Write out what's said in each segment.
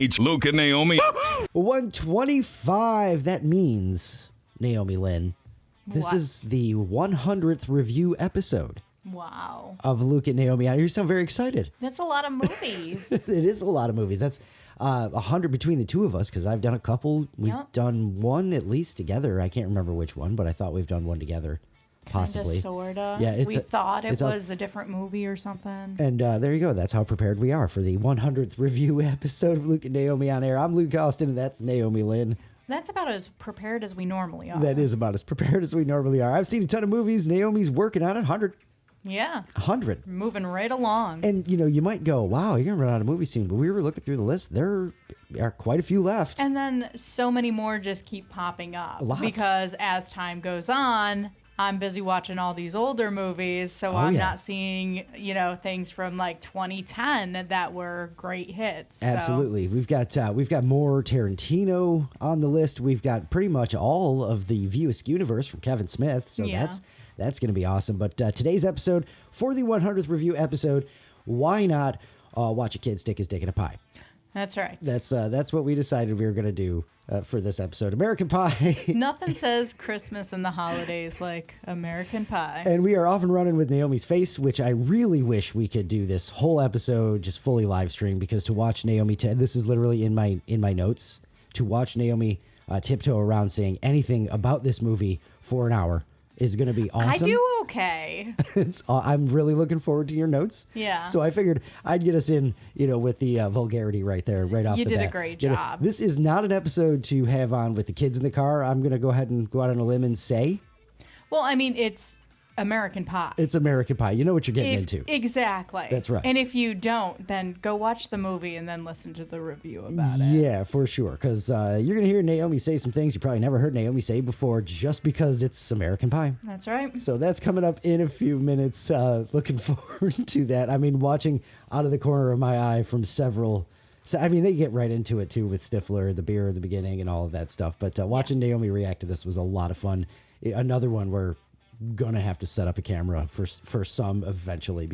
It's Luke and Naomi. 125. That means, Naomi Lynn, this What? is the 100th review episode Wow. of Luke and Naomi On-Air. You sound very excited. That's a lot of movies. It is a lot of movies. That's 100 between the two of us because I've done a couple. We've Yep. done one at least together. I can't remember which one, but I thought we've done one together. Possibly. Sorta. Yeah, we thought it it's was a different movie or something. And there you go. That's how prepared we are for the 100th review episode of Luke and Naomi On Air. I'm Luke Austin, and that's Naomi Lynn. That's about as prepared as we normally are. That is about as prepared as we normally are. I've seen a ton of movies. Naomi's working on it. 100. Yeah. 100. Moving right along. And, you know, you might go, wow, you're going to run out of movies soon. But we were looking through the list. There are quite a few left. And then so many more just keep popping up. Lots. Because as time goes on, I'm busy watching all these older movies, so I'm not seeing, things from like 2010 that were great hits. Absolutely. We've got more Tarantino on the list. We've got pretty much all of the View Askew universe from Kevin Smith. So that's going to be awesome. But today's episode, for the 100th review episode, why not watch a kid stick his dick in a pie? That's right. That's what we decided we were going to do for this episode. American Pie. Nothing says Christmas and the holidays like American Pie. And we are off and running with Naomi's Face, which I really wish we could do this whole episode just fully live stream, because to watch Naomi, this is literally in my notes, to watch Naomi tiptoe around saying anything about this movie for an hour is going to be awesome. I do okay. I'm really looking forward to your notes. Yeah. So I figured I'd get us in, with the vulgarity right there, right off the bat. You did a great job. This is not an episode to have on with the kids in the car. I'm going to go ahead and go out on a limb and say, well, I mean, it's American Pie. it's American Pie. You know what you're getting into. Exactly. That's right. And if you don't, then go watch the movie and then listen to the review about it. Yeah, for sure. Because you're going to hear Naomi say some things you probably never heard Naomi say before, just because it's American Pie. That's right. So that's coming up in a few minutes. Looking forward to that. I mean, watching out of the corner of my eye from several. So, I mean, they get right into it, too, with Stifler, the beer at the beginning, and all of that stuff. But watching Naomi react to this was a lot of fun. Another one where gonna have to set up a camera for some eventually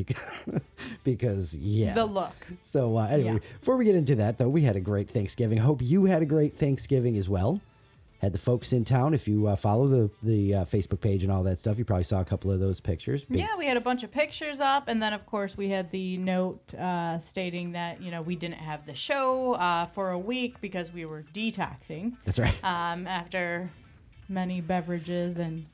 because The look. So anyway, before we get into that, though, we had a great Thanksgiving. Hope you had a great Thanksgiving as well. Had the folks in town. If you follow the Facebook page and all that stuff, you probably saw a couple of those pictures. Yeah, we had a bunch of pictures up, and then of course we had the note stating that we didn't have the show for a week because we were detoxing. That's right. After many beverages and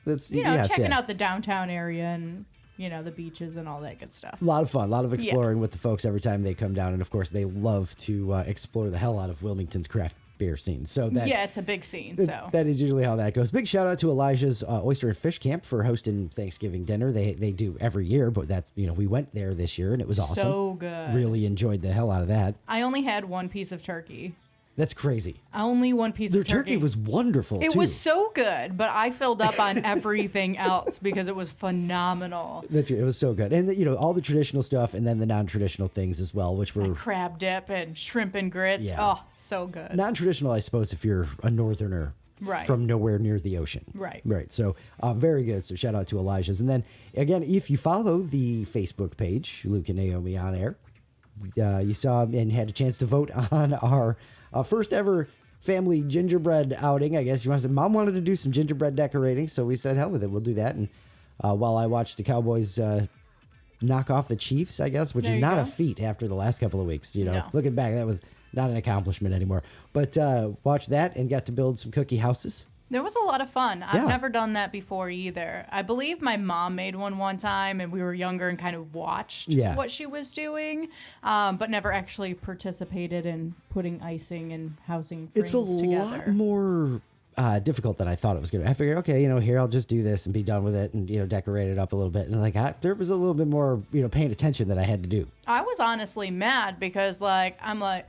That's checking out the downtown area and the beaches and all that good stuff. A lot of fun, a lot of exploring with the folks every time they come down, and of course they love to explore the hell out of Wilmington's craft beer scene. So it's a big scene. So that is usually how that goes. Big shout out to Elijah's Oyster and Fish Camp for hosting Thanksgiving dinner. They do every year, but that's we went there this year and it was awesome. So good. Really enjoyed the hell out of that. I only had one piece of turkey. That's crazy. Only one piece Their of turkey. turkey was wonderful, It too. was so good, but I filled up on everything else because it was phenomenal. It was so good. And, all the traditional stuff and then the non-traditional things as well, which were... Like crab dip and shrimp and grits. Yeah. Oh, so good. Non-traditional, I suppose, if you're a northerner from nowhere near the ocean. Right. Right. So, very good. So, shout out to Elijah's. And then, again, if you follow the Facebook page, Luke and Naomi On Air, you saw and had a chance to vote on our first ever family gingerbread outing. I guess you want to say, Mom wanted to do some gingerbread decorating, so we said, hell with it, we'll do that. And while I watched the Cowboys knock off the Chiefs, I guess, which is not a feat after the last couple of weeks. No. Looking back, that was not an accomplishment anymore. But watched that and got to build some cookie houses. There was a lot of fun. I've never done that before either. I believe my mom made one time, and we were younger and kind of watched what she was doing, but never actually participated in putting icing and housing frames together. It's a lot more difficult than I thought it was going to. I figured, okay, here, I'll just do this and be done with it and, decorate it up a little bit. And there was a little bit more, paying attention that I had to do. I was honestly mad because I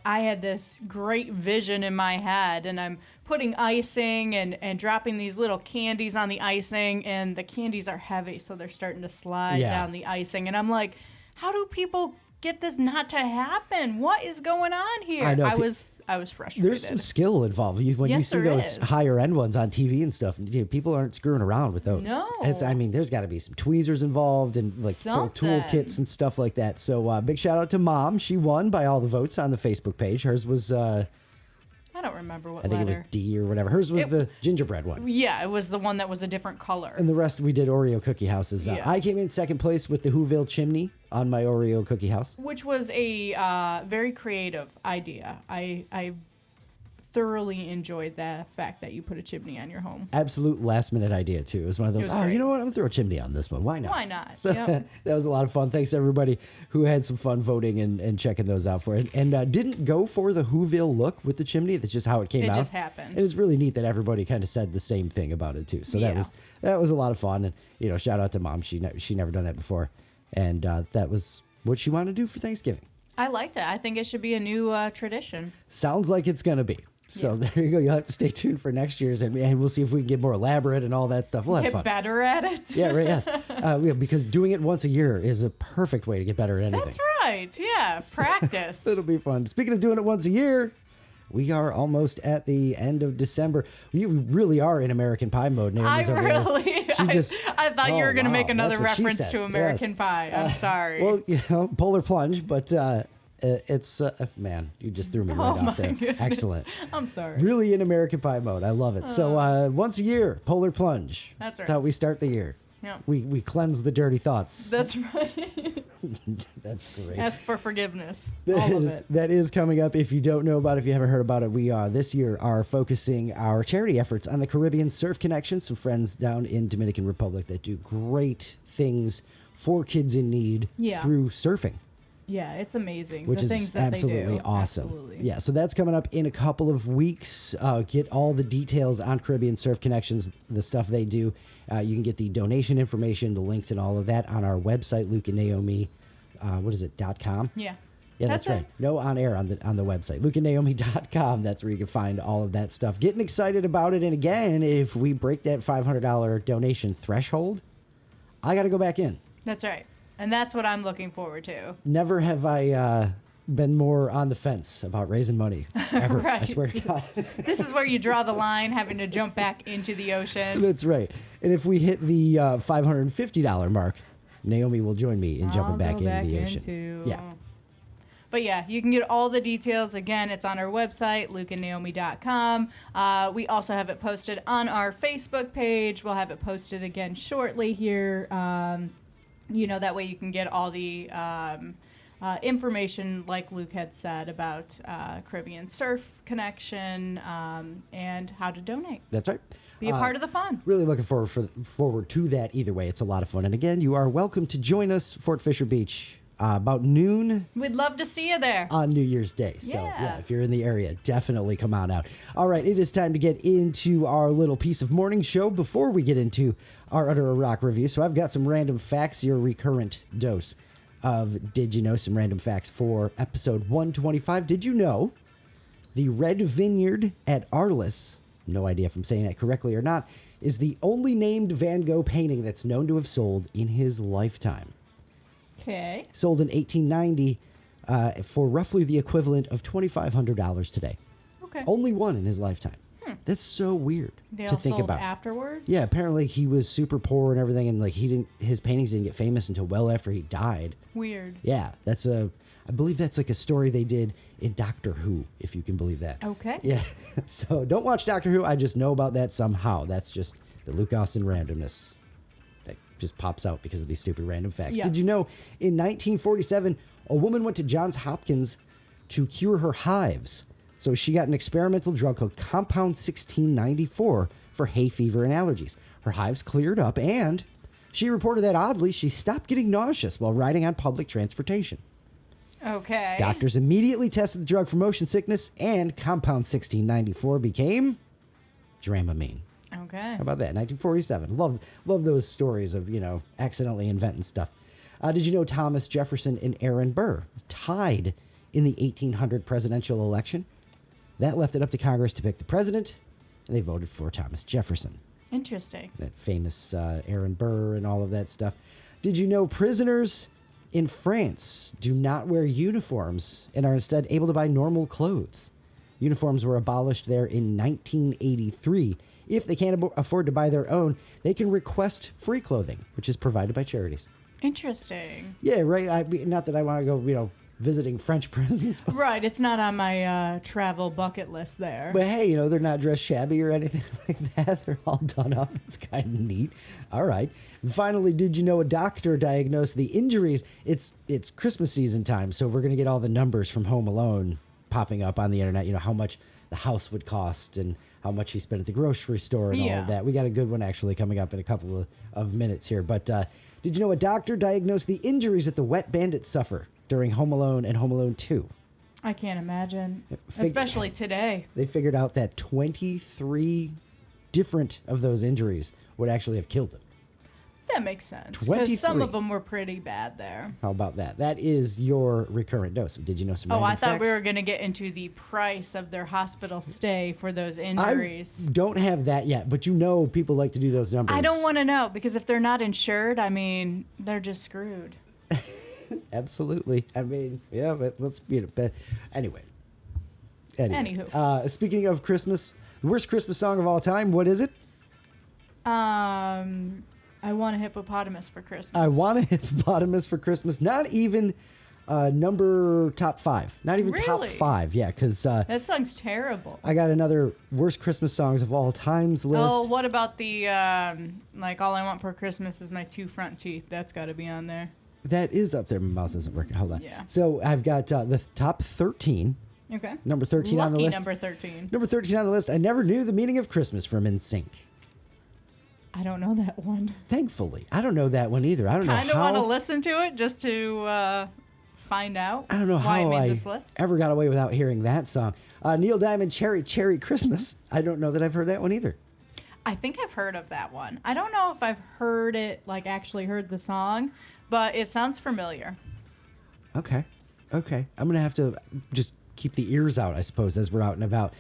had this great vision in my head, and I'm putting icing and dropping these little candies on the icing, and the candies are heavy, so they're starting to slide down the icing. And I'm like, how do people get this not to happen? What is going on here? I know. I was frustrated. There's some skill involved. When you see those higher end ones on TV and stuff, people aren't screwing around with those. No. There's got to be some tweezers involved and like full toolkits and stuff like that. So big shout out to Mom. She won by all the votes on the Facebook page. Hers was I don't remember what I think letter. it was D or whatever. Hers was the gingerbread one. Yeah, it was the one that was a different color. And the rest we did Oreo cookie houses. Yeah. I came in second place with the Whoville chimney on my Oreo cookie house. Which was a very creative idea. I thoroughly enjoyed the fact that you put a chimney on your home. Absolute last minute idea too. It was one of those, you know what, I'm gonna throw a chimney on this one. Why not? Why not? So that was a lot of fun. Thanks to everybody who had some fun voting and checking those out for it. And didn't go for the Whoville look with the chimney. That's just how it came out. It just happened. And it was really neat that everybody kind of said the same thing about it too. So that was a lot of fun. And shout out to Mom. She never done that before. And that was what she wanted to do for Thanksgiving. I liked it. I think it should be a new tradition. Sounds like it's gonna be. So there you go. You'll have to stay tuned for next year's, and we'll see if we can get more elaborate and all that stuff. We'll have fun. Get better at it. Yeah, right. Yes, because doing it once a year is a perfect way to get better at anything. That's right. Yeah, practice. It'll be fun. Speaking of doing it once a year, we are almost at the end of December. We really are in American Pie mode. I thought you were going to make another reference to American Pie. I'm sorry. Well, Polar Plunge, but. It's man, you just threw me right out there. Goodness. Excellent. I'm sorry. Really in American Pie mode. I love it. So once a year, Polar Plunge. That's right. That's how we start the year. Yeah. We cleanse the dirty thoughts. That's right. That's great. Ask for forgiveness. All of it. That is coming up. If you don't know about it, if you haven't heard about it, we this year are focusing our charity efforts on the Caribbean Surf Connection. Some friends down in Dominican Republic that do great things for kids in need through surfing. Yeah, it's amazing. Which is absolutely awesome. Absolutely. Yeah, so that's coming up in a couple of weeks. Get all the details on Caribbean Surf Connections, the stuff they do. You can get the donation information, the links, and all of that on our website, Luke and Naomi. .com? Yeah. Yeah, that's right. No on air on the website. LukeandNaomi.com. That's where you can find all of that stuff. Getting excited about it. And again, if we break that $500 donation threshold, I got to go back in. That's right. And that's what I'm looking forward to. Never have I been more on the fence about raising money ever. Right. I swear to God. This is where you draw the line, having to jump back into the ocean. That's right. And if we hit the $550 mark, Naomi will join me in jumping back into the ocean. Yeah. But yeah, you can get all the details. Again, it's on our website, lukeandnaomi.com. We also have it posted on our Facebook page. We'll have it posted again shortly here. That way you can get all the information, like Luke had said, about Caribbean Surf Connection and how to donate. That's right. Be a part of the fun. Really looking forward to that either way. It's a lot of fun. And again, you are welcome to join us, Fort Fisher Beach, about noon. We'd love to see you there. On New Year's Day. So, yeah, if you're in the area, definitely come on out. All right, it is time to get into our little piece of morning show before we get into our Utter a Rock review. So I've got some random facts, your recurrent dose of Did You Know, some random facts for episode 125. Did you know the Red Vineyard at Arles, no idea if I'm saying that correctly or not, is the only named Van Gogh painting that's known to have sold in his lifetime? Okay. Sold in 1890 for roughly the equivalent of $2,500 today. Okay. Only one in his lifetime. That's so weird to think about. Afterwards? Yeah, apparently he was super poor and everything, and his paintings didn't get famous until well after he died. Weird. Yeah, I believe that's like a story they did in Doctor Who, if you can believe that. Okay. Yeah. So don't watch Doctor Who. I just know about that somehow. That's just the Luke Austin randomness that just pops out because of these stupid random facts. Yeah. Did you know in 1947, a woman went to Johns Hopkins to cure her hives? So she got an experimental drug called Compound 1694 for hay fever and allergies. Her hives cleared up, and she reported that oddly, she stopped getting nauseous while riding on public transportation. Okay. Doctors immediately tested the drug for motion sickness, and Compound 1694 became Dramamine. Okay. How about that? 1947. Love those stories of, accidentally inventing stuff. Did you know Thomas Jefferson and Aaron Burr tied in the 1800 presidential election? That left it up to Congress to pick the president, and they voted for Thomas Jefferson. Interesting. That famous Aaron Burr and all of that stuff. Did you know prisoners in France do not wear uniforms and are instead able to buy normal clothes. Uniforms were abolished there in 1983. If they can't afford to buy their own, they can request free clothing, which is provided by charities. Interesting. Yeah, right. Not that I want to go, visiting French prisons. Right. It's not on my travel bucket list there. But hey, they're not dressed shabby or anything like that. They're all done up. It's kind of neat. All right. And finally, did you know a doctor diagnosed the injuries? It's Christmas season time, so we're going to get all the numbers from Home Alone popping up on the internet. How much the house would cost and how much he spent at the grocery store and all of that. We got a good one actually coming up in a couple of minutes here. But did you know a doctor diagnosed the injuries that the wet bandits suffer during Home Alone and Home Alone 2? I can't imagine, especially today. They figured out that 23 different of those injuries would actually have killed them. That makes sense. Because some of them were pretty bad there. How about that? That is your recurrent dose. Did you know some random I thought facts? we were going to get into the price of their hospital stay for those injuries. I don't have that yet, but people like to do those numbers. I don't want to know, because if they're not insured, they're just screwed. Absolutely. But let's anyway. Anywho. Speaking of Christmas, the worst Christmas song of all time, what is it? I Want a Hippopotamus for Christmas. I Want a Hippopotamus for Christmas. Not even top 5. Not even top 5. Yeah, because that song's terrible. I got another worst Christmas songs of all times list. Oh, what about the All I Want for Christmas is My 2 Front Teeth? That's got to be on there. That is up there. My mouse isn't working. Hold on. Yeah. So I've got the top 13. Okay. Number 13 on the list. Number 13. Number 13 on the list. I Never Knew the Meaning of Christmas from NSYNC. I don't know that one. Thankfully. I don't know that one either. I don't know how. Kind of want to listen to it just to find out I don't know why how I made this list. Ever got away without hearing that song. Neil Diamond, Cherry Cherry Christmas. I don't know that I've heard that one either. I think I've heard of that one. I don't know if I've heard it, actually heard the song, but it sounds familiar. Okay. I'm going to have to just keep the ears out, I suppose, as we're out and about.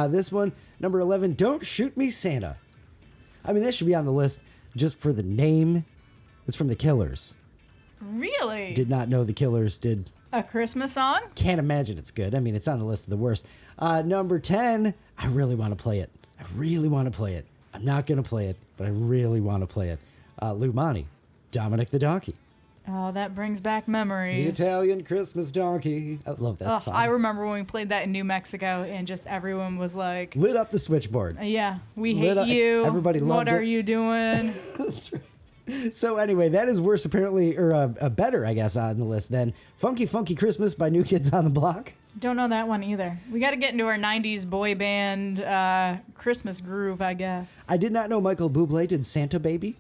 This one, number 11, Don't Shoot Me, Santa. This should be on the list just for the name. It's from the Killers. Really? Did not know the Killers did. A Christmas song? Can't imagine it's good. It's on the list of the worst. Number 10, I really want to play it. I'm not going to play it, but I really want to play it. Luke Naomi, Dominic the Donkey. Oh, that brings back memories. The Italian Christmas Donkey. I love that song. I remember when we played that in New Mexico and just everyone was like... Lit up the switchboard. Yeah, we hate you. Everybody loved it. What are you doing? That's right. So anyway, that is worse apparently, or better, I guess, on the list than Funky Funky Christmas by New Kids on the Block. Don't know that one either. We got to get into our 90s boy band Christmas groove, I guess. I did not know Michael Bublé did Santa Baby.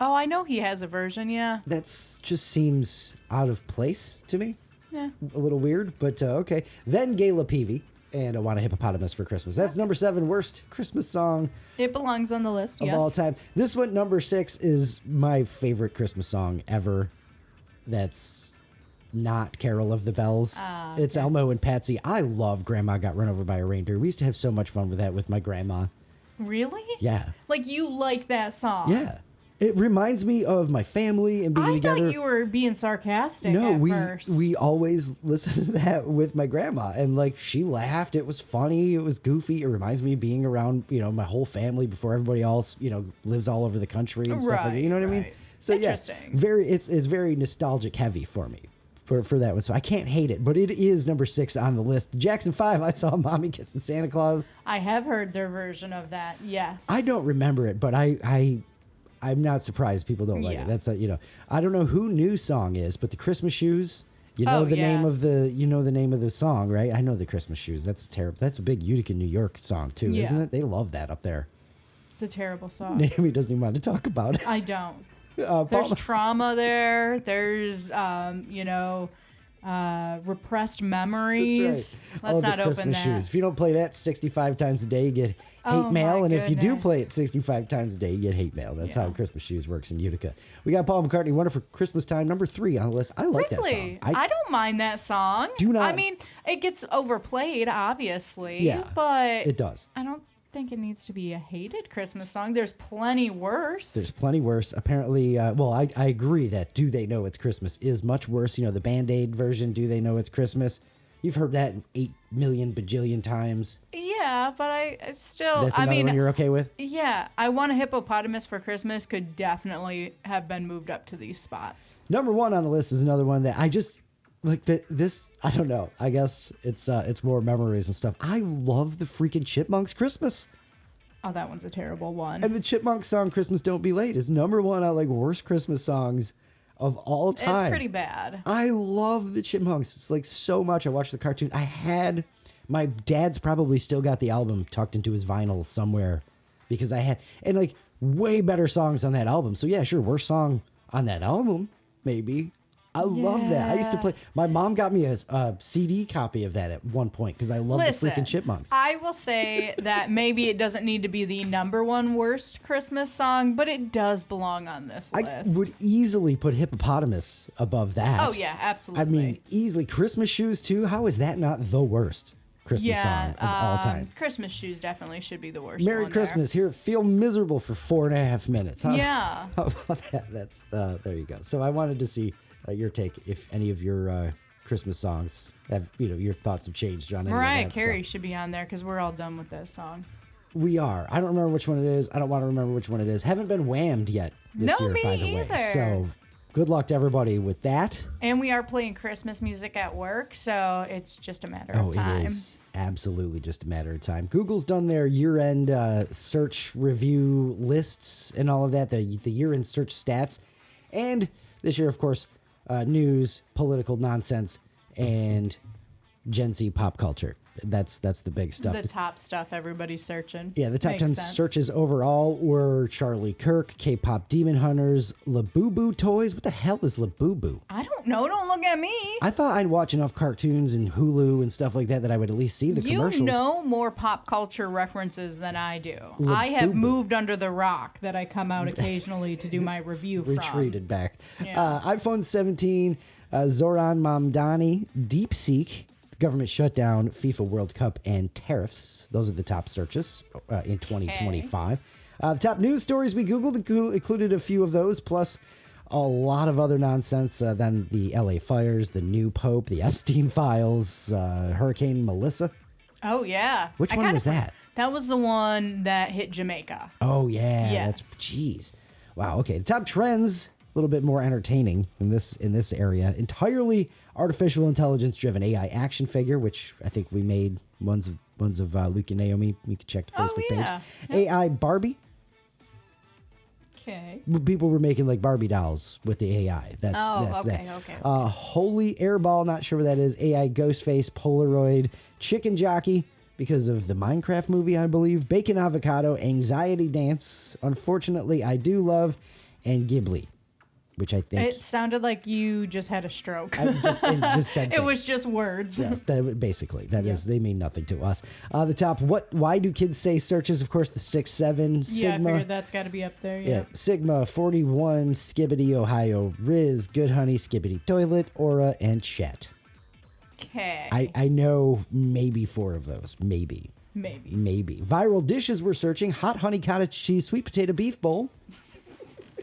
Oh, I know he has a version, yeah. That just seems out of place to me. Yeah. A little weird, but okay. Then Gayla Peavy and I Want a Hippopotamus for Christmas. That's number 7 worst Christmas song. It belongs on the list, of all time. This one, number 6, is my favorite Christmas song ever. That's not Carol of the Bells. Okay. It's Elmo and Patsy. I love Grandma Got Run Over by a Reindeer. We used to have so much fun with that with my grandma. Really? Yeah. You like that song? Yeah. It reminds me of my family and being together. I thought you were being sarcastic first. We always listen to that with my grandma, and she laughed. It was funny. It was goofy. It reminds me of being around, my whole family before everybody else, lives all over the country and stuff like that. You know what I mean? So interesting. Yeah, it's very nostalgic heavy for me. For that one, so I can't hate it, but it is number 6 on the list. The Jackson 5, I Saw Mommy Kissing Santa Claus. I have heard their version of that. Yes. I don't remember it, but I'm not surprised people don't like it. That's I don't know who New Song is, but the Christmas Shoes. Name of the name of the song, right? I know the Christmas Shoes. That's terrible. That's a big Utica, New York song too, isn't it? They love that up there. It's a terrible song. Naomi doesn't even want to talk about it. I don't. There's trauma there. There's repressed memories. That's right. Let's not open Christmas that. Shoes. If you don't play that 65 times a day, you get hate mail. And if you do play it 65 times a day, you get hate mail. That's how Christmas Shoes works in Utica. We got Paul McCartney, Wonderful Christmas Time, number 3 on the list. I like that song. I don't mind that song. Do not. It gets overplayed, obviously. Yeah, but it does. I don't think it needs to be a hated Christmas song. There's plenty worse. There's plenty worse. Apparently, well, I agree that Do They Know It's Christmas is much worse. You know, the Band-Aid version, Do They Know It's Christmas. You've heard that 8 million bajillion times. Yeah, but I still... That's another one you're okay with? Yeah. I Want a Hippopotamus for Christmas could definitely have been moved up to these spots. Number 1 on the list is another one that I just... Like, this, I don't know. I guess it's more memories and stuff. I love the freaking Chipmunks Christmas. Oh, that one's a terrible one. And the Chipmunks song Christmas Don't Be Late is number 1 on, like, worst Christmas songs of all time. It's pretty bad. I love the Chipmunks. It's like so much. I watched the cartoon. My dad's probably still got the album tucked into his vinyl somewhere because and like way better songs on that album. So yeah, sure. Worst song on that album, maybe. I love that. I used to play. My mom got me a CD copy of that at one point because I love the freaking Chipmunks. I will say that maybe it doesn't need to be the number 1 worst Christmas song, but it does belong on this list. I would easily put Hippopotamus above that. Oh yeah, absolutely. I mean, easily. Christmas Shoes too. How is that not the worst Christmas song of all time? Christmas Shoes definitely should be the worst. Merry Christmas. Here, feel miserable for 4.5 minutes. Huh? Yeah. How about that? That's there you go. So I wanted to see your take, if any of your Christmas songs have, your thoughts have changed on any Mariah of that Carey stuff. should be on there because we're all done with that song. We are. I don't remember which one it is. I don't want to remember which one it is. Haven't been whammed yet this year, by the way. So good luck to everybody with that. And we are playing Christmas music at work, so it's just a matter of time. It is absolutely just a matter of time. Google's done their year-end search review lists and all of that, the year-end search stats. And this year, of course, news, political nonsense, and Gen Z pop culture. That's the big stuff. The top stuff everybody's searching. Yeah, the top 10 searches overall were Charlie Kirk, K-pop Demon Hunters, Labubu Toys. What the hell is Labubu? I don't know. Don't look at me. I thought I'd watch enough cartoons and Hulu and stuff like that I would at least see the commercials. You know more pop culture references than I do. Labubu. I have moved under the rock that I come out occasionally to do my review from. Retreated back. Yeah. iPhone 17, Zoran Mamdani, DeepSeek, government shutdown, FIFA World Cup, and tariffs. Those are the top searches in 2025. The top news stories we Googled included a few of those, plus a lot of other nonsense. Then the LA fires, the new Pope, the Epstein files, Hurricane Melissa. Oh, yeah. Which one was that? That was the one that hit Jamaica. Oh, yeah. Yes. Jeez. Wow, okay. The top trends, a little bit more entertaining in this area. Entirely artificial intelligence driven AI action figure, which I think we made ones of Luke and Naomi. You can check the Facebook page. Yep. AI Barbie. Okay. People were making like Barbie dolls with the AI. That's okay. Holy Airball, not sure what that is. AI Ghostface, Polaroid, Chicken Jockey, because of the Minecraft movie, I believe. Bacon Avocado, Anxiety Dance, Unfortunately I Do Love, and Ghibli, which I think... It sounded like you just had a stroke. I just said it was just words. Yes, basically. That is, they mean nothing to us. The top, why do kids say searches? Of course, the 6'7", Sigma. Yeah, I figured that's got to be up there, yeah. Sigma, 41, Skibbity, Ohio, Riz, Good Honey, Skibbity Toilet, Aura, and Chet. Okay. I know maybe 4 of those. Maybe. Viral dishes we're searching. Hot honey cottage cheese, sweet potato beef bowl.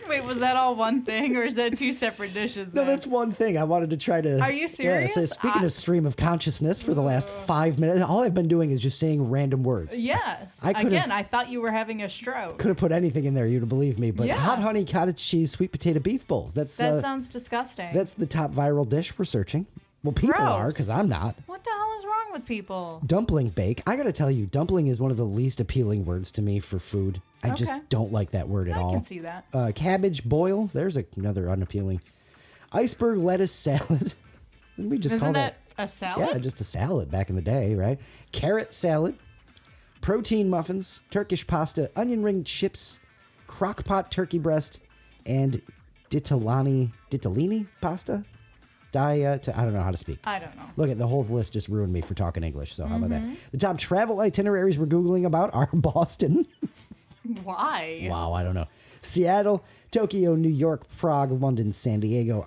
Wait, was that all one thing, or is that 2 separate dishes? No, that's one thing. I wanted to try to... Are you serious? Yeah, so speaking of stream of consciousness for the last 5 minutes, all I've been doing is just saying random words. Yes. I thought you were having a stroke. Could have put anything in there, you'd have believed me. But hot honey cottage cheese, sweet potato beef bowls. That sounds disgusting. That's the top viral dish we're searching. Well, people are, because I'm not. What the hell is wrong with people? Dumpling bake. I got to tell you, dumpling is one of the least appealing words to me for food. I just don't like that word at all. I can see that. Cabbage boil. There's another unappealing. Iceberg lettuce salad. Didn't we just call that a salad? Yeah, just a salad back in the day, right? Carrot salad. Protein muffins. Turkish pasta. Onion ring chips. Crock-pot turkey breast. And ditalini pasta. I don't know how to speak. I don't know. Look at the whole list just ruined me for talking English. So how about that? The top travel itineraries we're Googling about are Boston. Why? Wow, I don't know. Seattle, Tokyo, New York, Prague, London, San Diego,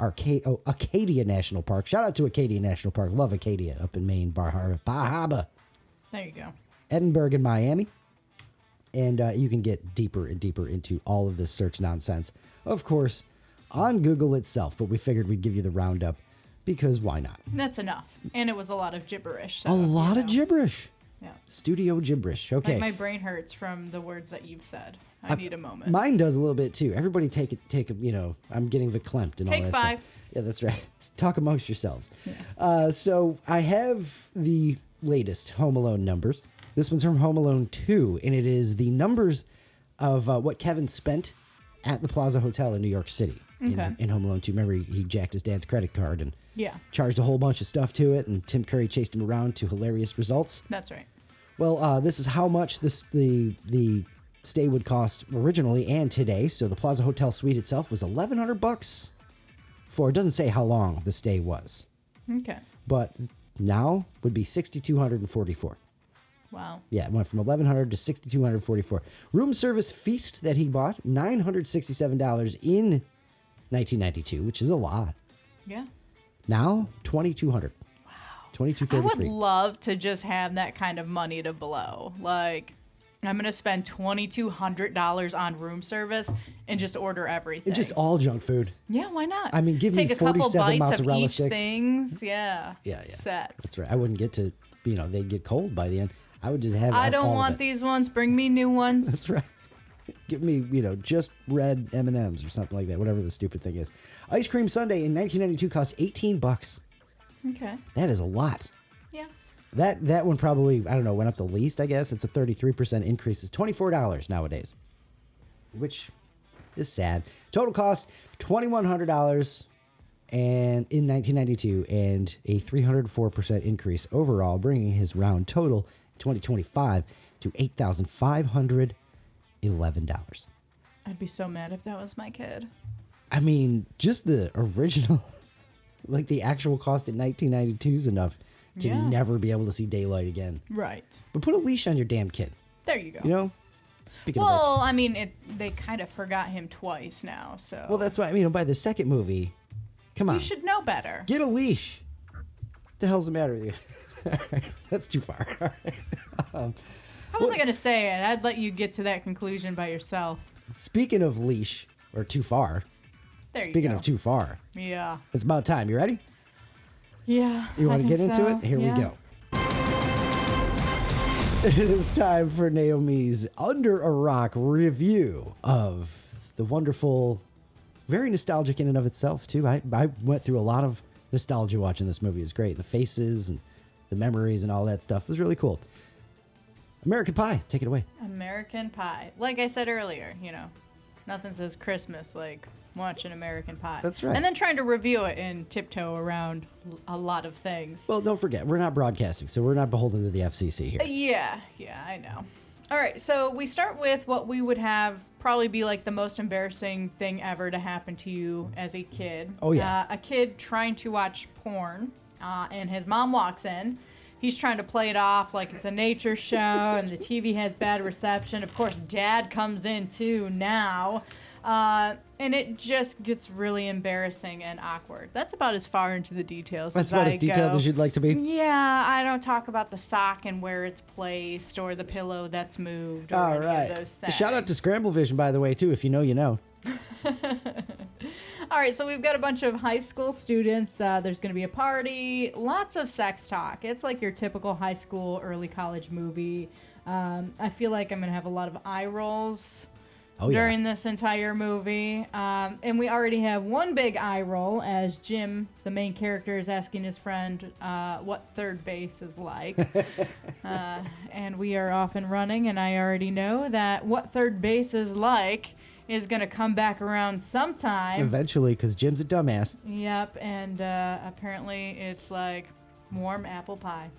Acadia National Park. Shout out to Acadia National Park. Love Acadia up in Maine, Bar Harbor. There you go. Edinburgh and Miami. And you can get deeper and deeper into all of this search nonsense, of course, on Google itself. But we figured we'd give you the roundup because why not? That's enough. And it was a lot of gibberish. So, a lot of gibberish. Yeah. Studio gibberish. Okay. Like my brain hurts from the words that you've said. I need a moment. Mine does a little bit too. Everybody take a, I'm getting verklempt and take all that 5. stuff. Yeah, that's right. Talk amongst yourselves. Yeah. So I have the latest Home Alone numbers. This one's from Home Alone 2, and it is the numbers of what Kevin spent at the Plaza Hotel in New York City in Home Alone 2. Remember, he jacked his dad's credit card and charged a whole bunch of stuff to it, and Tim Curry chased him around to hilarious results. That's right. Well, this is how much the stay would cost originally and today. So the Plaza Hotel suite itself was $1,100 for, it doesn't say how long the stay was. Okay. But now would be $6,244. Wow. Yeah, it went from $1,100 to $6,244. Room service feast that he bought, $967 in 1992, which is a lot. Yeah. Now, $2,200. Wow. $2,233. I would love to just have that kind of money to blow. Like, I'm going to spend $2,200 on room service and just order everything. It's just all junk food. Yeah, why not? I mean, give me 47 mozzarella sticks. Things. Yeah. Yeah. Set. That's right. I wouldn't get to, they'd get cold by the end. I would just have I don't all want these ones. Bring me new ones. That's right. Give me, just red M&Ms or something like that, whatever the stupid thing is. Ice cream sundae in 1992 cost $18. Okay. That is a lot. Yeah. That one probably, I don't know, went up the least, I guess. It's a 33% increase. It's $24 nowadays, which is sad. Total cost, $2,100 and in 1992, and a 304% increase overall, bringing his round total 2025 to $8,511. I'd be so mad if that was my kid. I mean, just the original, like the actual cost in 1992 is enough to never be able to see daylight again. Right. But put a leash on your damn kid. There you go. Speaking of which. Well, I mean, they kind of forgot him twice now, so. Well, that's why, by the second movie, come on. You should know better. Get a leash. What the hell's the matter with you? All right, that's too far. All right. I wasn't going to say it. I'd let you get to that conclusion by yourself. Speaking of leash, or too far. Speaking of too far. Yeah. It's about time. You ready? Yeah. You want to get into it? Here we go. It is time for Naomi's Under a Rock review of the wonderful, very nostalgic in and of itself, too. I went through a lot of nostalgia watching this movie. It was great. The faces and the memories and all that stuff was really cool. American Pie, take it away. American Pie. Like I said earlier, nothing says Christmas like watching American Pie. That's right. And then trying to review it and tiptoe around a lot of things. Well, don't forget, we're not broadcasting, so we're not beholden to the FCC here. Yeah, I know. All right, so we start with what we would have probably be like the most embarrassing thing ever to happen to you as a kid. Oh, yeah. A kid trying to watch porn, and his mom walks in. He's trying to play it off like it's a nature show, and the TV has bad reception. Of course, Dad comes in, too, now. And it just gets really embarrassing and awkward. That's about as far into the details That's about as detailed as you'd like to be? Yeah, I don't talk about the sock and where it's placed or the pillow that's moved or All any of those things. Shout out to Scramble Vision, by the way, too. If you know, you know. All right, so we've got a bunch of high school students. There's going to be a party, lots of sex talk. It's like your typical high school, early college movie. I feel like I'm going to have a lot of eye rolls during this entire movie. And we already have one big eye roll as Jim, the main character, is asking his friend what third base is like. And we are off and running, and I already know that what third base is like is going to come back around sometime. Eventually, because Jim's a dumbass. Yep, and apparently it's like warm apple pie.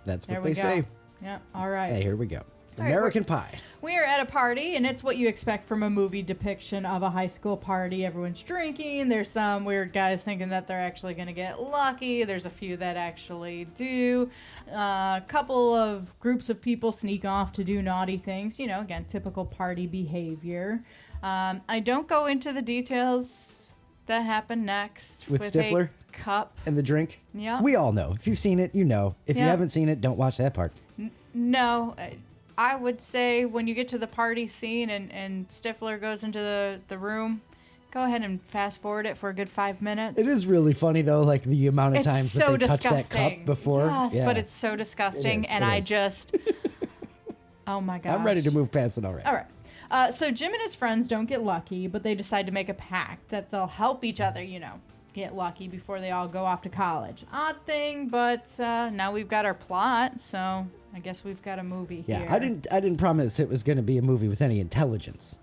That's what they say. Yeah, all right. Hey, here we go. American Pie. We are at a party, and it's what you expect from a movie depiction of a high school party. Everyone's drinking. There's some weird guys thinking that they're actually going to get lucky. There's a few that actually do. A couple of groups of people sneak off to do naughty things. Again, typical party behavior. I don't go into the details that happen next. With Stifler? A cup. And the drink? Yeah. We all know. If you've seen it, you know. If you haven't seen it, don't watch that part. No. I would say when you get to the party scene and Stifler goes into the room, go ahead and fast forward it for a good 5 minutes. It is really funny, though, like the amount of times that they touch that cup before. Yes, but it's so disgusting. And I just, oh my gosh. I'm ready to move past it already. All right. So Jim and his friends don't get lucky, but they decide to make a pact that they'll help each other, get lucky before they all go off to college. Odd thing, but now we've got our plot, so I guess we've got a movie here. Yeah, I didn't promise it was going to be a movie with any intelligence.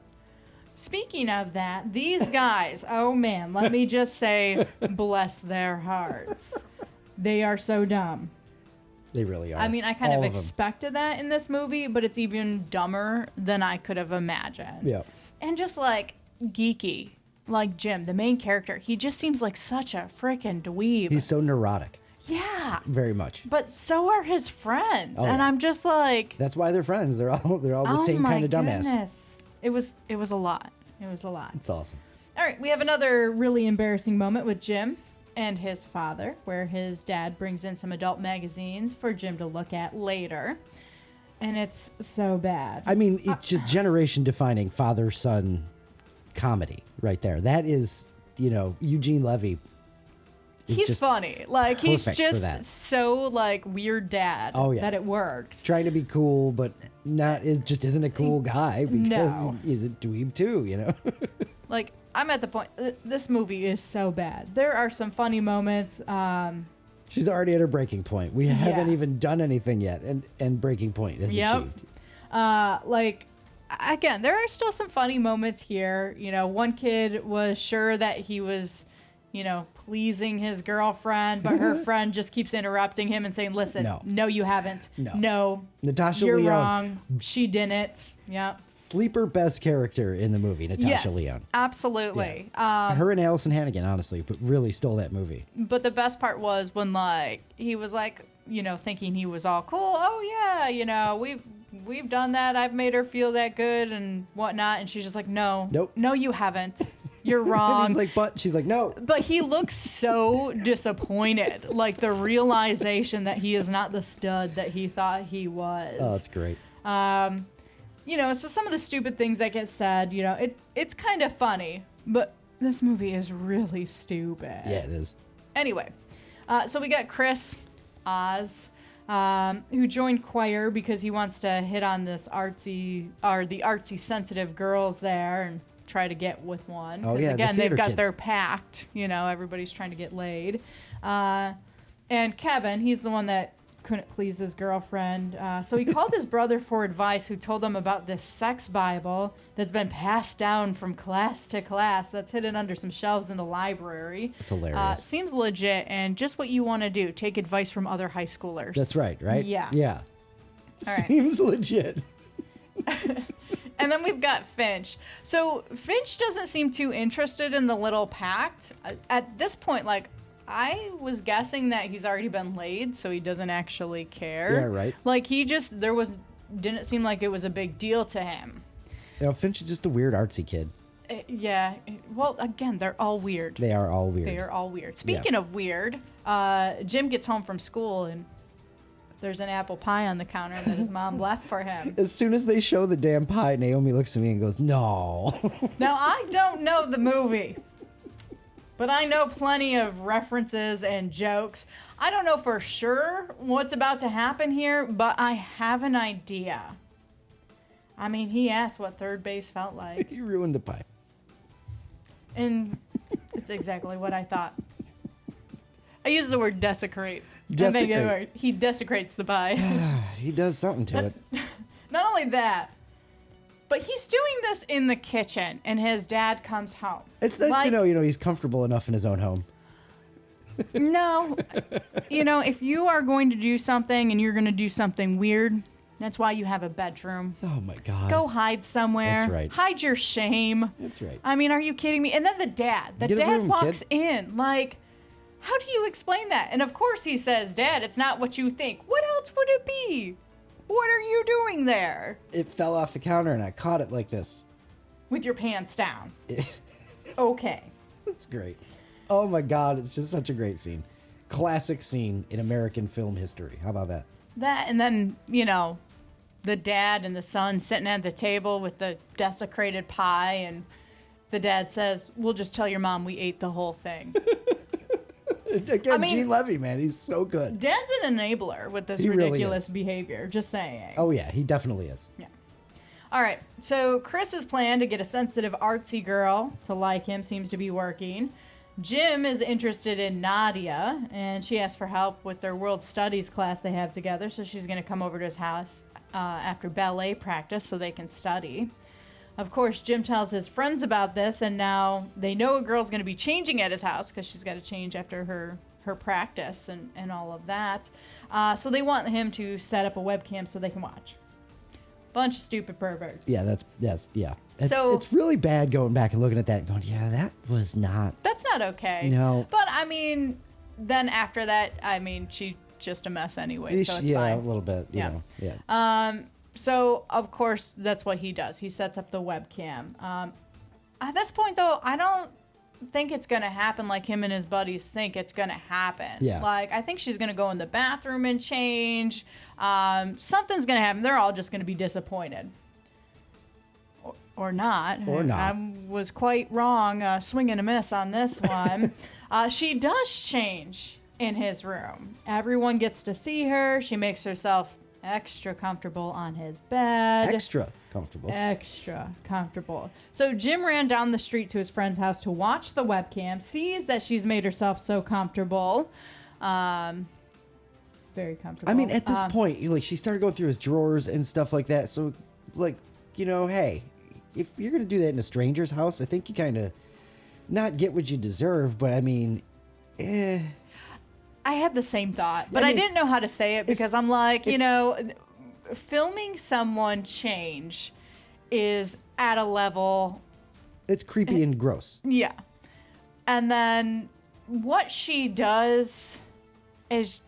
Speaking of that, these guys, oh man, let me just say, bless their hearts. They are so dumb. They really are. I mean, I kind of expected that in this movie, but it's even dumber than I could have imagined. Yeah. And just like geeky, like Jim, the main character, he just seems like such a freaking dweeb. He's so neurotic. Yeah. Very much. But so are his friends. Oh, and yeah. I'm just like, that's why they're friends. They're all the same kind of dumbass. Goodness. It was a lot. It was a lot. It's awesome. All right, we have another really embarrassing moment with Jim and his father, where his dad brings in some adult magazines for Jim to look at later. And it's so bad. I mean, it's just generation-defining father-son comedy right there. That is, Eugene Levy. He's funny. Like, he's just so, like, weird dad that it works. Trying to be cool, but isn't a cool guy because he's a dweeb too, Like, I'm at the point, this movie is so bad. There are some funny moments. She's already at her breaking point. We haven't even done anything yet, and breaking point is achieved. Like, again, there are still some funny moments here. One kid was sure that he was, pleasing his girlfriend, but her friend just keeps interrupting him and saying, listen, no you haven't. No. Natasha You're Lyonne. wrong. She didn't. Yep. Sleeper best character in the movie, Natasha Lyonne. Absolutely. Yeah. Her and Allison Hannigan, honestly, but really stole that movie. But the best part was when, like, he was like, thinking he was all cool. Oh yeah, we've done that. I've made her feel that good and whatnot. And she's just like, nope, no, you haven't. You're wrong. He's like, but she's like, no. But he looks so disappointed. Like the realization that he is not the stud that he thought he was. Oh, that's great. So some of the stupid things that get said, it's kind of funny, but this movie is really stupid. Yeah, it is. Anyway, so we got Chris Oz, who joined choir because he wants to hit on the artsy sensitive girls there and try to get with one. Oh, yeah, again, they've got their pact. Everybody's trying to get laid. And Kevin, he's the one that couldn't please his girlfriend. So he called his brother for advice, who told him about this sex Bible that's been passed down from class to class that's hidden under some shelves in the library. It's hilarious. Seems legit and just what you want to do. Take advice from other high schoolers. That's right? Yeah. Yeah. All right. Seems legit. And then we've got Finch. So Finch doesn't seem too interested in the little pact. At this point, like, I was guessing that he's already been laid, so he doesn't actually care. Yeah, right. Like, didn't seem like it was a big deal to him. Finch is just a weird artsy kid. Yeah. Well, again, they're all weird. They are all weird. They are all weird. Speaking of weird, Jim gets home from school and there's an apple pie on the counter that his mom left for him. As soon as they show the damn pie, Naomi looks at me and goes, no. Now, I don't know the movie, but I know plenty of references and jokes. I don't know for sure what's about to happen here, but I have an idea. I mean, he asked what third base felt like. You ruined the pie. And it's exactly what I thought. I use the word desecrate. Desecrate. He desecrates the pie. He does something to it. Not only that, but he's doing this in the kitchen, and his dad comes home. It's nice to know, he's comfortable enough in his own home. No. If you are going to do something and you're going to do something weird, that's why you have a bedroom. Oh, my God. Go hide somewhere. That's right. Hide your shame. That's right. I mean, are you kidding me? And then the dad. The dad walks in. Like, how do you explain that? And of course he says, Dad, it's not what you think. What else would it be? What are you doing there? It fell off the counter and I caught it like this. With your pants down. Okay. That's great. Oh my God, it's just such a great scene. Classic scene in American film history. How about that? That, and then, the dad and the son sitting at the table with the desecrated pie, and the dad says, "We'll just tell your mom we ate the whole thing." Again, Gene Levy, man, he's so good. Dad's an enabler with this ridiculous behavior. Just saying. Oh yeah, he definitely is. Yeah. All right. So Chris's plan to get a sensitive, artsy girl to like him seems to be working. Jim is interested in Nadia, and she asks for help with their world studies class they have together. So she's going to come over to his house after ballet practice so they can study. Of course, Jim tells his friends about this, and now they know a girl's going to be changing at his house because she's got to change after her practice and all of that. So they want him to set up a webcam so they can watch. Bunch of stupid perverts. Yeah, it's really bad going back and looking at that and going, yeah, that's not okay. No. But, I mean, then after that, I mean, she's just a mess anyway, so it's fine. Yeah, a little bit, you know. Yeah. So, of course, that's what he does. He sets up the webcam. At this point, though, I don't think it's going to happen like him and his buddies think it's going to happen. Yeah. Like, I think she's going to go in the bathroom and change. Something's going to happen. They're all just going to be disappointed. Or not. Or not. I was quite wrong, swing and a miss on this one. She does change in his room. Everyone gets to see her. She makes herself extra comfortable on his bed. Extra comfortable. So Jim ran down the street to his friend's house to watch the webcam, sees that she's made herself so comfortable. Very comfortable. I mean, at this point, like, she started going through his drawers and stuff like that. So, like, you know, hey, if you're going to do that in a stranger's house, I think you kind of not get what you deserve, but I mean, I had the same thought, but I didn't know how to say it because I'm like, you know, filming someone change is at a level. It's creepy and gross. Yeah. And then what she does is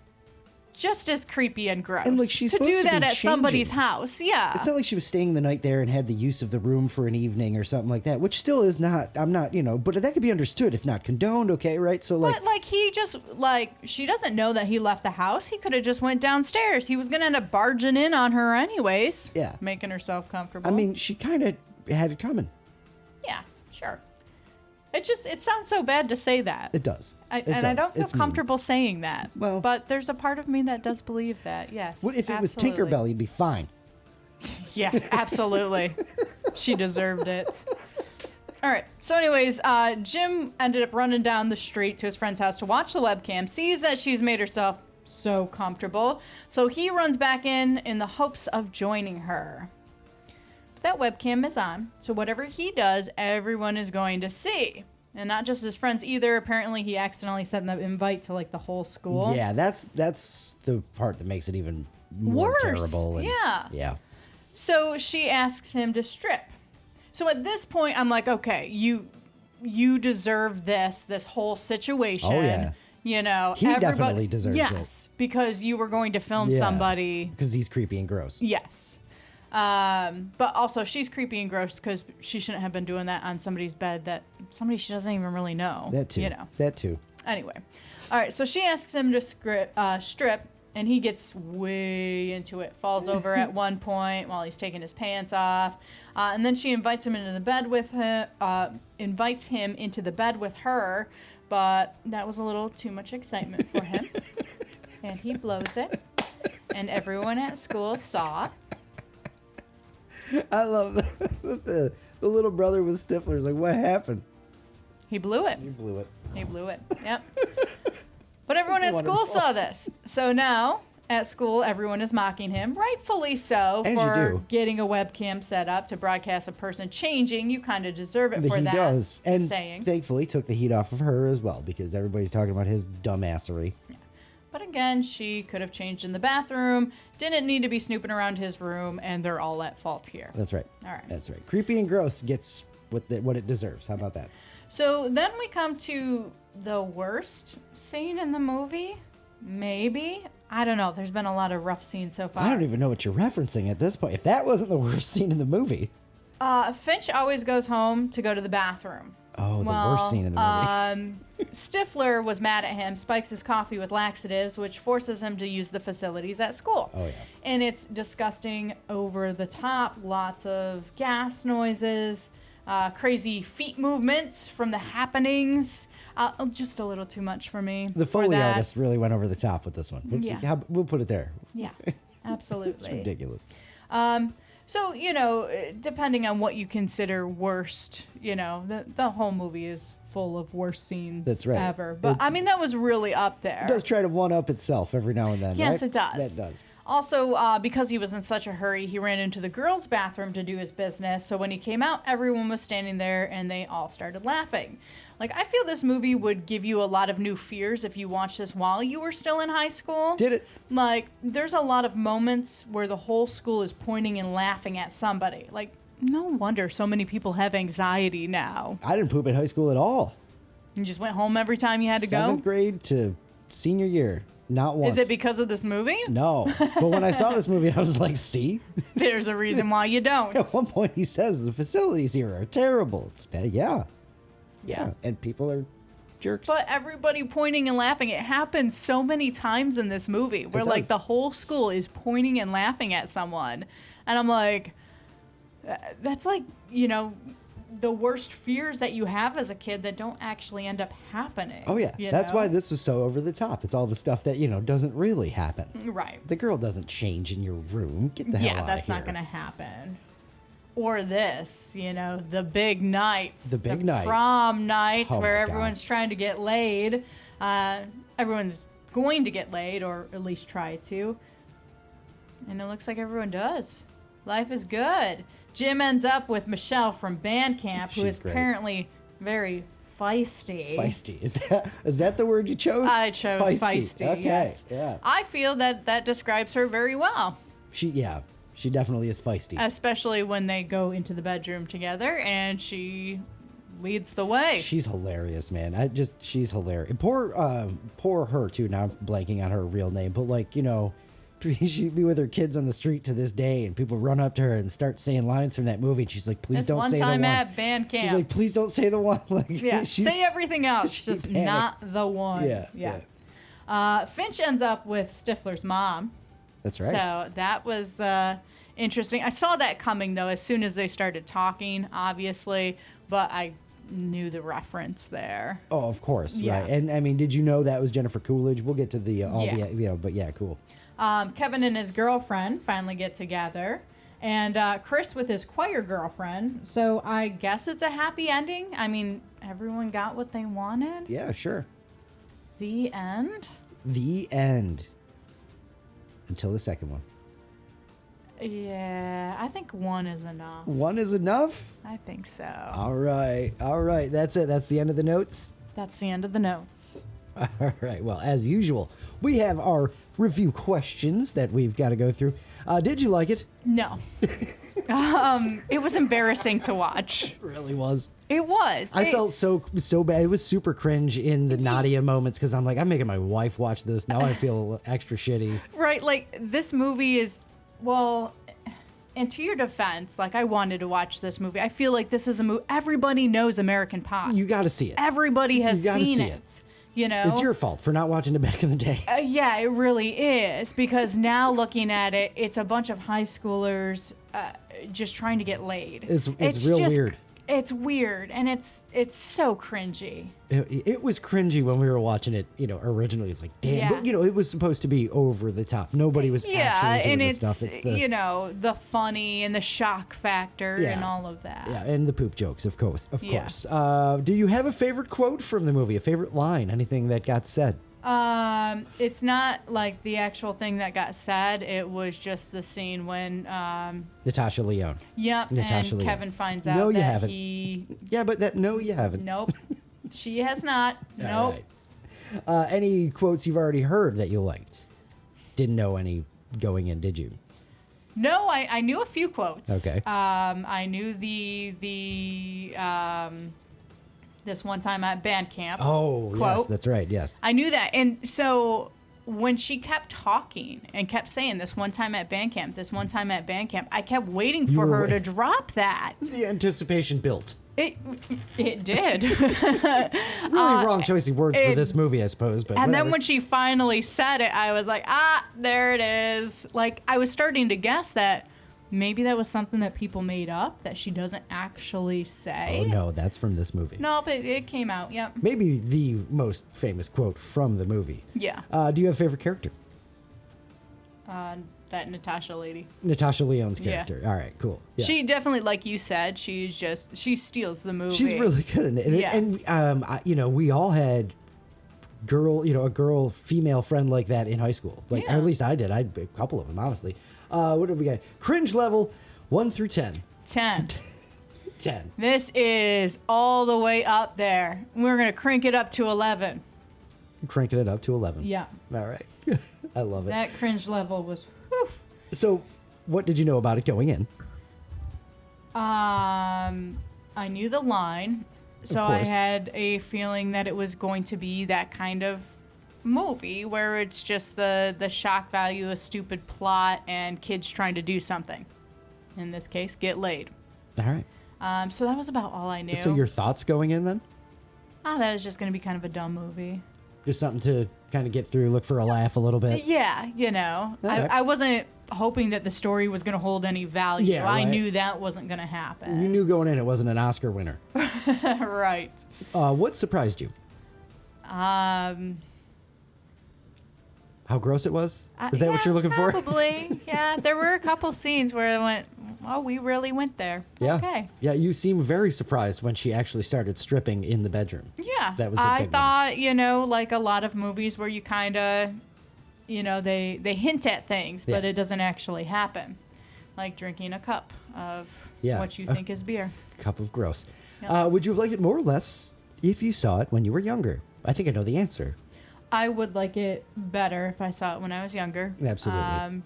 just as creepy and gross. And like, she's to supposed do to that be at somebody's changing. house. Yeah. It's not like she was staying the night there and had the use of the room for an evening or something like that, which still is not, I'm not, you know, but that could be understood if not condoned, okay, right? So like, but like, he just, like, she doesn't know that he left the house. He could have just went downstairs. He was going to end up barging in on her anyways. Yeah. Making herself comfortable. I mean, she kind of had it coming. Yeah, sure. It sounds so bad to say that. It does. I don't feel comfortable saying that. Well, but there's a part of me that does believe that. Yes. What if it was Tinkerbell? You'd be fine. Yeah, absolutely. She deserved it. All right. So, anyways, Jim ended up running down the street to his friend's house to watch the webcam. Sees that she's made herself so comfortable, so he runs back in the hopes of joining her. That webcam is on, so whatever he does, everyone is going to see. And not just his friends either. Apparently, he accidentally sent the invite to, like, the whole school. Yeah, that's the part that makes it even more terrible. And, yeah. So she asks him to strip. So at this point, I'm like, okay, you deserve this whole situation. Oh, yeah. You know, he definitely deserves it. Yes, because you were going to film somebody. Because he's creepy and gross. Yes. But also she's creepy and gross because she shouldn't have been doing that on somebody's bed that somebody she doesn't even really know. That too. You know. That too. Anyway. All right. So she asks him to strip, and he gets way into it. Falls over at one point while he's taking his pants off. And then she invites him into the bed with her, but that was a little too much excitement for him. And he blows it. And everyone at school saw it. I love the little brother with Stifler's like, what happened? He blew it. He blew it. Yep. But everyone at school saw this. So now, at school, everyone is mocking him, rightfully so, for getting a webcam set up to broadcast a person changing. You kind of deserve it for that. He does. And saying. Thankfully took the heat off of her as well, because everybody's talking about his dumbassery. Yeah. But again, she could have changed in the bathroom, didn't need to be snooping around his room, and they're all at fault here. That's right. All right. That's right. Creepy and gross gets what it deserves. How about that? So then we come to the worst scene in the movie. Maybe. I don't know. There's been a lot of rough scenes so far. I don't even know what you're referencing at this point. If that wasn't the worst scene in the movie. Finch always goes home to go to the bathroom. Oh, the worst scene in the movie. Stifler was mad at him, spikes his coffee with laxatives, which forces him to use the facilities at school. Oh, yeah. And it's disgusting, over the top, lots of gas noises, crazy feet movements from the happenings. Just a little too much for me. The Foley artist really went over the top with this one. We'll put it there. Yeah, absolutely. It's ridiculous. So, depending on what you consider worst, the whole movie is full of worst scenes ever. But, that was really up there. It does try to one-up itself every now and then, Yes, right? it does. That does. Also, because he was in such a hurry, he ran into the girls' bathroom to do his business. So when he came out, everyone was standing there, and they all started laughing. I feel this movie would give you a lot of new fears if you watched this while you were still in high school. Did it? There's a lot of moments where the whole school is pointing and laughing at somebody. No wonder so many people have anxiety now. I didn't poop in high school at all. You just went home every time you had to go? 7th grade to senior year. Not once. Is it because of this movie? No. But when I saw this movie, I was like, see? There's a reason why you don't. At one point, he says the facilities here are terrible. Yeah. And people are jerks. But everybody pointing and laughing, it happens so many times in this movie where the whole school is pointing and laughing at someone. And I'm like, that's the worst fears that you have as a kid that don't actually end up happening. Oh, yeah. That's why this was so over the top. It's all the stuff that, doesn't really happen. Right. The girl doesn't change in your room. Get the hell out of here. Yeah, that's not going to happen. Or this, the big nights. The big night. Prom nights where everyone's trying to get laid. Everyone's going to get laid, or at least try to. And it looks like everyone does. Life is good. Jim ends up with Michelle from band camp, who is apparently very feisty. Feisty. Is that the word you chose? I chose feisty. Okay. Yes. Yeah. I feel that describes her very well. She definitely is feisty. Especially when they go into the bedroom together and she leads the way. She's hilarious, man. She's hilarious. Poor her too. Now I'm blanking on her real name, but she'd be with her kids on the street to this day, and people run up to her and start saying lines from that movie, and she's like, "Please don't say the one." One time at band camp. She's like, "Please don't say the one." Say everything else, just panics. not the one. Yeah. Finch ends up with Stifler's mom. That's right. So that was interesting. I saw that coming, though, as soon as they started talking, obviously, but I knew the reference there. Oh, of course, right. And did you know that was Jennifer Coolidge? We'll get to but yeah, cool. Kevin and his girlfriend finally get together, and Chris with his choir girlfriend. So I guess it's a happy ending. Everyone got what they wanted. Yeah, sure. The end? The end. Until the second one. Yeah, I think one is enough. One is enough? I think so. All right. That's it. That's the end of the notes? That's the end of the notes. All right. Well, as usual, we have our review questions that we've got to go through. Did you like it? No. It was embarrassing to watch. It really was. It was. I felt so bad. It was super cringe in the Nadia moments because I'm like, I'm making my wife watch this. Now I feel extra shitty. Right. This movie is, and to your defense, I wanted to watch this movie. I feel like this is a movie. Everybody knows American Pie. You got to see it. Everybody has seen it. It's your fault for not watching it back in the day. Yeah, it really is, because now looking at it, it's a bunch of high schoolers just trying to get laid. It's real weird. It's weird, and it's so cringy. It was cringy when we were watching it, originally. It's like, damn. Yeah. But, it was supposed to be over the top. Nobody was actually doing this stuff. It's the funny and the shock factor and all of that. Yeah, and the poop jokes, of course. Of course. Do you have a favorite quote from the movie? A favorite line? Anything that got said? It's not the actual thing that got said. It was just the scene when Natasha Lyonne. Yep. Natasha Lyonne. Kevin finds out that he. Yeah, but no, you haven't. Nope. She has not. Nope. Right. Any quotes you've already heard that you liked? Didn't know any going in, did you? No, I knew a few quotes. Okay. I knew the this one time at band camp. Oh, quote. Yes, that's right. Yes. I knew that. And so when she kept talking and kept saying this one time at band camp, I kept waiting for her to drop that. The anticipation built. It did. Really wrong choice of words for this movie, I suppose. But and whatever. then when she finally said it, I was like, there it is. Like, I was starting to guess that maybe that was something that people made up that she doesn't actually say. Oh, no, that's from this movie. No, but it came out, yep. Maybe the most famous quote from the movie. Yeah. Do you have a favorite character? That Natasha lady. Natasha Lyonne's character. Yeah. All right, cool. Yeah. She definitely, like you said, she steals the movie. She's really good in it. Yeah. And we all had a female friend like that in high school. Like, Yeah. or at least I did. I had a couple of them, honestly. What did we get? Cringe level 1 through 10. 10. 10. This is all the way up there. We're going to crank it up to 11. Cranking it up to 11. Yeah. All right. I love it. That cringe level was, whew. So, what did you know about it going in? I knew the line, so I course. had a feeling that it was going to be that kind of movie where it's just the shock value, a stupid plot, and kids trying to do something. In this case, get laid. All right. So that was about all I knew. So, your thoughts going in then? That was just going to be kind of a dumb movie. Just something to kind of get through, look for a laugh a little bit. Yeah, Okay. I wasn't hoping that the story was going to hold any value. Yeah, I right. knew that wasn't going to happen. You knew going in it wasn't an Oscar winner. Right. What surprised you? How gross it was? Is that what you're looking for? Probably. Yeah, there were a couple scenes where I went, oh, we really went there. Yeah. Okay. Yeah, you seem very surprised when she actually started stripping in the bedroom. Yeah. That was a I big one. thought, like a lot of movies where you kind of, they hint at things, but Yeah. it doesn't actually happen. Like drinking a cup of Yeah. what you think is beer. Cup of gross. Yep. Would you have liked it more or less if you saw it when you were younger? I think I know the answer. I would like it better if I saw it when I was younger. Absolutely.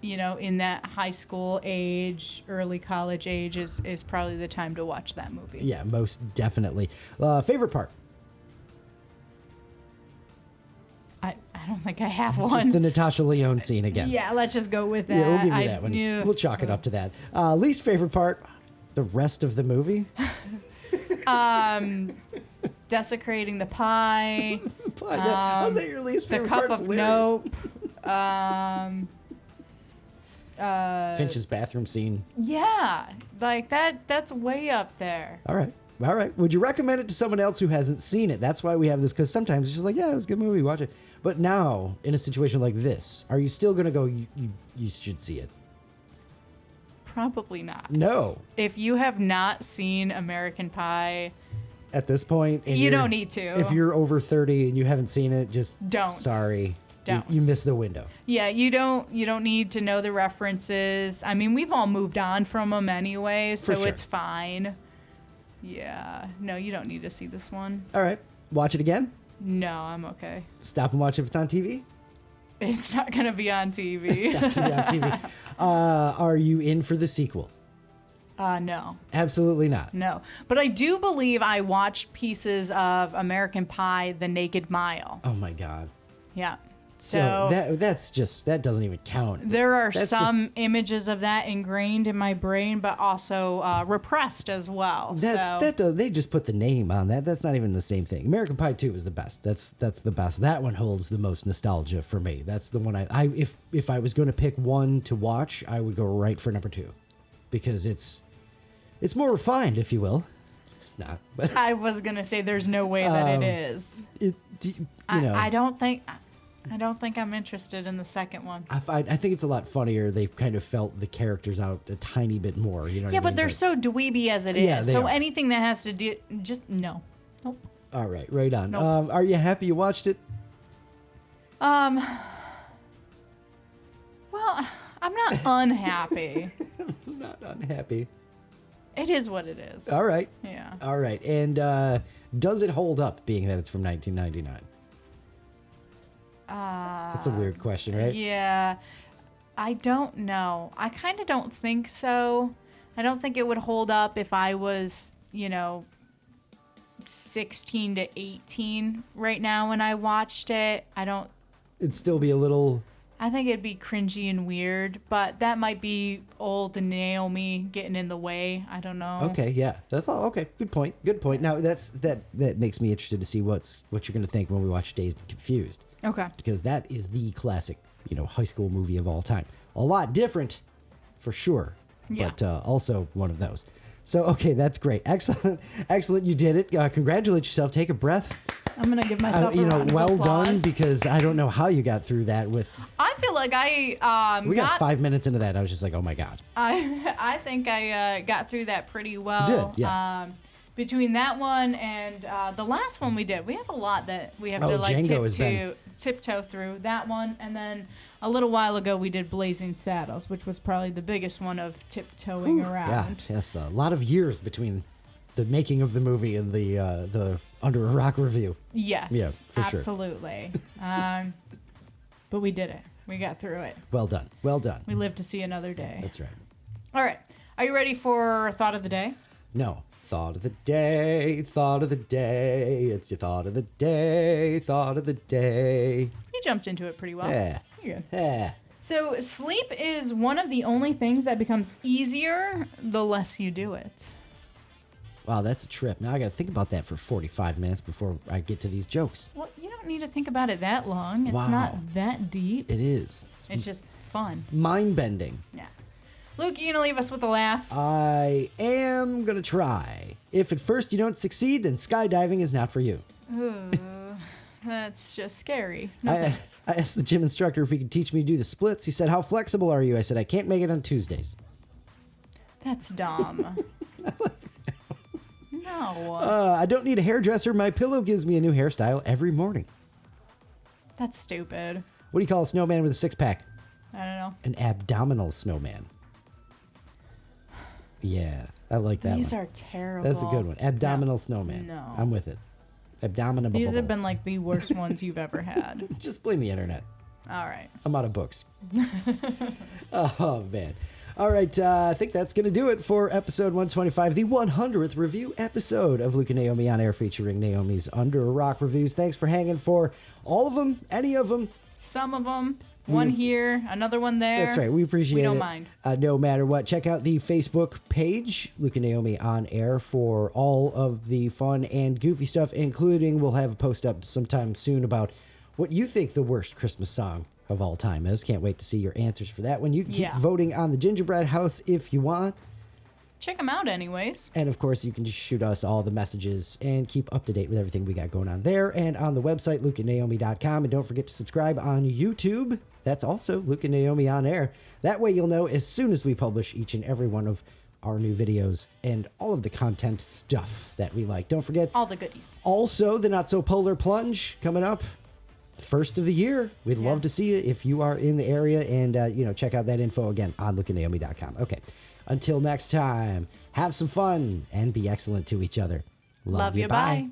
In that high school age, early college age is probably the time to watch that movie. Yeah, most definitely. Favorite part? I don't think I have one. Just the Natasha Lyonne scene again. Yeah, let's just go with that. Yeah, we'll give you that one. We'll chalk it up to that. Least favorite part? The rest of the movie? Desecrating the pie. How's that your least The favorite cup part? of nope. Finch's bathroom scene. Yeah, like that's way up there. All right. Would you recommend it to someone else who hasn't seen it? That's why we have this, because sometimes it's just like, yeah, it was a good movie, watch it. But now, in a situation like this, are you still going to go, you should see it? Probably not. No. If you have not seen American Pie, At this point, and you you're- don't need to. If you're over 30 and you haven't seen it, just Don't. Sorry. Don't. You missed the window. Yeah, you don't need to know the references. I mean, we've all moved on from them anyway, so sure. it's fine. Yeah. No, you don't need to see this one. All right. Watch it again. No, I'm okay. Stop and watch it if it's on TV. It's not going to be on TV. It's not gonna be on TV. Are you in for the sequel? No. Absolutely not. No. But I do believe I watched pieces of American Pie, The Naked Mile. Oh my God. Yeah. So that doesn't even count. There are That's some images of that ingrained in my brain, but also repressed as well. They just put the name on that. That's not even the same thing. American Pie 2 is the best. That's the best. That one holds the most nostalgia for me. That's the one if I was going to pick one to watch, I would go right for number 2, because it's more refined, if you will. It's not, but I was gonna say there's no way that it is. I don't think I'm interested in the second one. I think it's a lot funnier. They kind of felt the characters out a tiny bit more. You know? Yeah, what I mean? but they're so dweeby as it is. Yeah, they so are. anything that has to do, just no. Nope. All right, right on. Nope. Are you happy you watched it? Well, I'm not unhappy. I'm not unhappy. It is what it is. All right. Yeah. All right. And does it hold up, being that it's from 1999? That's a weird question, right? Yeah. I don't know. I kind of don't think so. I don't think it would hold up if I was, 16 to 18 right now when I watched it. It'd still be a little I think it'd be cringy and weird, but that might be old Naomi getting in the way. I don't know. Okay, yeah. Okay, good point. Good point. Now that makes me interested to see what you're going to think when we watch Dazed and Confused. Okay. Because that is the classic, high school movie of all time. A lot different, for sure, but also one of those. So, okay, that's great. Excellent. Excellent. You did it. Congratulate yourself. Take a breath. I'm going to give myself a round of well applause. done, because I don't know how you got through that with... I feel like we got 5 minutes into that. I was just like, oh, my God. I think I got through that pretty well. You did, yeah. Between that one and the last one we did, we have a lot that we have to tiptoe through. That one, and then a little while ago we did Blazing Saddles, which was probably the biggest one of tiptoeing around. Yeah, yes, a lot of years between the making of the movie and the Under a Rock review. Yes, yeah, for absolutely. Sure. But we did it. We got through it. Well done. Well done. We lived to see another day. That's right. All right. Are you ready for Thought of the Day? No. Thought of the day, thought of the day. It's your thought of the day, thought of the day. You jumped into it pretty well. Yeah. You're good. Yeah. So sleep is one of the only things that becomes easier the less you do it. Wow, that's a trip. Now I got to think about that for 45 minutes before I get to these jokes. Well, you don't need to think about it that long. It's not that deep. It is. It's just fun. Mind-bending. Yeah. Luke, you gonna leave us with a laugh? I am gonna try. If at first you don't succeed, then skydiving is not for you. Ooh, that's just scary. No thanks. I asked the gym instructor if he could teach me to do the splits. He said, "How flexible are you?" I said, "I can't make it on Tuesdays." That's dumb. No. I don't need a hairdresser. My pillow gives me a new hairstyle every morning. That's stupid. What do you call a snowman with a six-pack? I don't know. An abdominal snowman. Yeah, I like that These one. are terrible. That's a good one. Abdominal snowman. No. I'm with it. Abdominal. These have been like the worst ones you've ever had. Just blame the internet. All right. I'm out of books. Oh, man. All right, I think that's going to do it for episode 125, the 100th review episode of Luke and Naomi On Air, featuring Naomi's Under a Rock reviews. Thanks for hanging for all of them, any of them. Some of them. One here, another one there. That's right. We appreciate it. We don't mind. No matter what. Check out the Facebook page, Luke and Naomi On Air, for all of the fun and goofy stuff, including we'll have a post up sometime soon about what you think the worst Christmas song of all time is. Can't wait to see your answers for that one. You can keep voting on the Gingerbread House if you want. Check them out anyways. And of course, you can just shoot us all the messages and keep up to date with everything we got going on there and on the website, lukeandnaomi.com. And don't forget to subscribe on YouTube. That's also Luke and Naomi On Air. That way you'll know as soon as we publish each and every one of our new videos and all of the content stuff that we like. Don't forget all the goodies. Also, the Not So Polar Plunge coming up. First of the year. We'd love to see you if you are in the area, and check out that info again on lukeandnaomi.com. Okay. Until next time, have some fun and be excellent to each other. Love you. Bye.